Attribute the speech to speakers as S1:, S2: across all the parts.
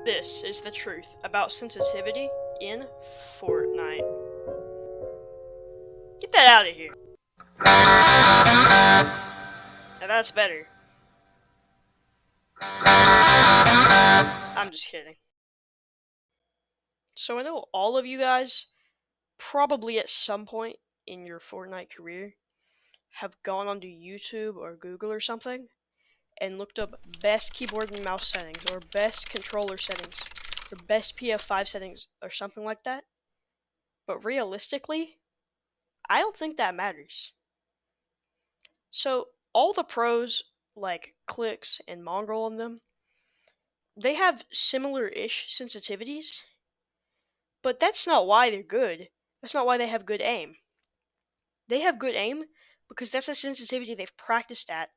S1: This is the truth about sensitivity in Fortnite. Get that out of here. Now that's better. I'm just kidding. So I know all of you guys, probably at some point in your Fortnite career, have gone onto YouTube or Google or something and looked up best keyboard and mouse settings or best controller settings or best PF5 settings or something like that. But realistically, I don't think that matters. So all the pros, like Clicks and Mongrel in them, they have similar-ish sensitivities, but that's not why they're good. That's not why they have good aim. They have good aim because that's a sensitivity they've practiced at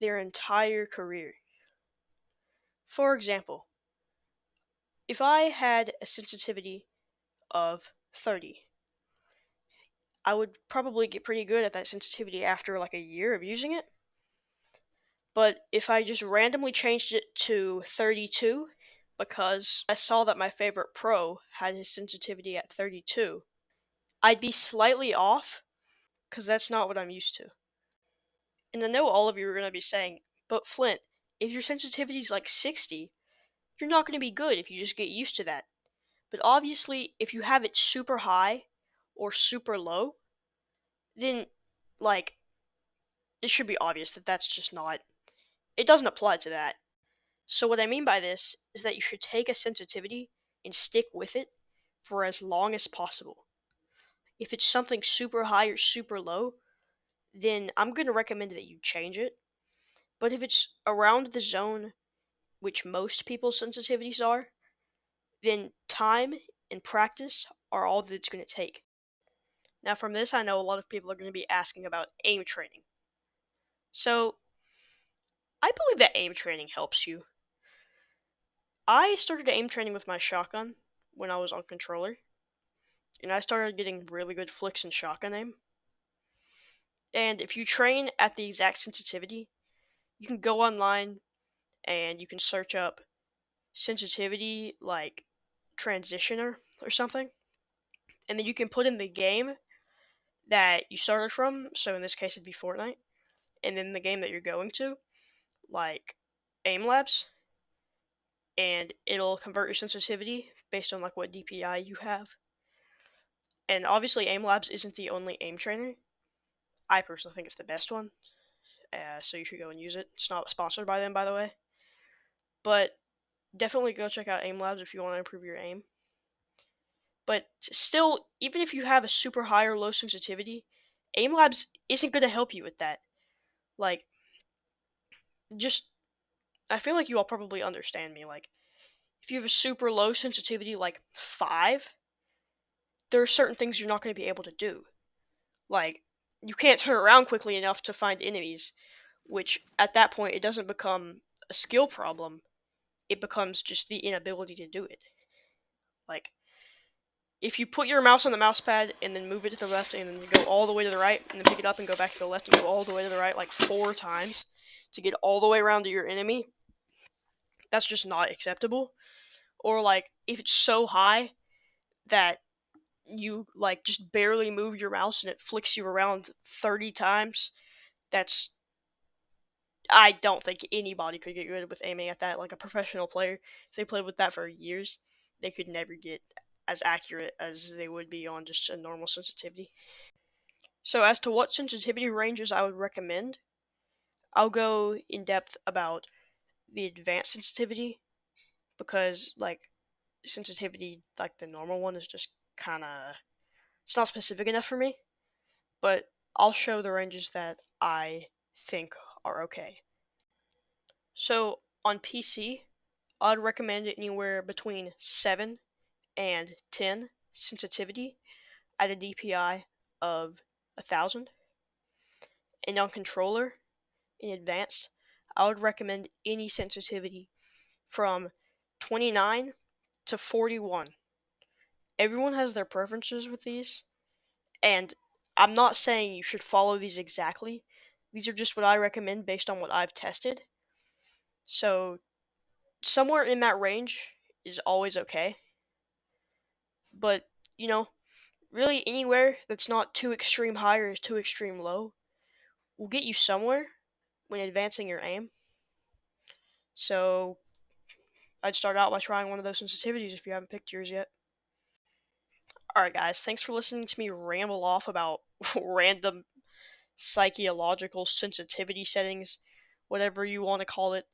S1: their entire career. For example, if I had a sensitivity of 30, I would probably get pretty good at that sensitivity after like a year of using it. But if I just randomly changed it to 32, because I saw that my favorite pro had his sensitivity at 32, I'd be slightly off, because that's not what I'm used to. And I know all of you are going to be saying, but Flint, if your sensitivity is like 60, you're not going to be good if you just get used to that. But obviously, if you have it super high or super low, then, like, it should be obvious that that's just not, it doesn't apply to that. So what I mean by this is that you should take a sensitivity and stick with it for as long as possible. If it's something super high or super low, then I'm going to recommend that you change it. But if it's around the zone which most people's sensitivities are, then time and practice are all that it's going to take. Now, from this, I know a lot of people are going to be asking about aim training. So, I believe that aim training helps you. I started aim training with my shotgun when I was on controller, and I started getting really good flicks in shotgun aim. And if you train at the exact sensitivity, you can go online and you can search up sensitivity like transitioner or something, and then you can put in the game that you started from. So in this case, it'd be Fortnite, and then the game that you're going to, like Aim Labs, and it'll convert your sensitivity based on like what DPI you have. And obviously, Aim Labs isn't the only aim trainer. I personally think it's the best one, so you should go and use it. It's not sponsored by them, by the way, but definitely go check out Aim Labs if you want to improve your aim. But still, even if you have a super high or low sensitivity, Aim Labs isn't going to help you with that. Like, just, I feel like you all probably understand me. Like, if you have a super low sensitivity, like 5, there are certain things you're not going to be able to do. Like, you can't turn around quickly enough to find enemies, which at that point, it doesn't become a skill problem, it becomes just the inability to do it. Like, if you put your mouse on the mouse pad and then move it to the left and then go all the way to the right and then pick it up and go back to the left and go all the way to the right like 4 times to get all the way around to your enemy, that's just not acceptable. Or like if it's so high that you like just barely move your mouse and it flicks you around 30 times, that's, I don't think anybody could get good with aiming at that. Like a professional player, if they played with that for years, they could never get as accurate as they would be on just a normal sensitivity. So as to what sensitivity ranges I would recommend, I'll go in depth about the advanced sensitivity because like sensitivity like the normal one is just kind of, it's not specific enough for me, but I'll show the ranges that I think are okay. So on PC, I'd recommend anywhere between 7 and 10 sensitivity at a DPI of 1000. And on controller, in advanced, I would recommend any sensitivity from 29 to 41. Everyone has their preferences with these, and I'm not saying you should follow these exactly. These are just what I recommend based on what I've tested. So, somewhere in that range is always okay. But, you know, really anywhere that's not too extreme high or too extreme low will get you somewhere when advancing your aim. So I'd start out by trying one of those sensitivities if you haven't picked yours yet. Alright, guys, thanks for listening to me ramble off about random psychological sensitivity settings, whatever you want to call it.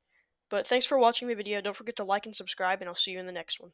S1: But thanks for watching the video. Don't forget to like and subscribe, and I'll see you in the next one.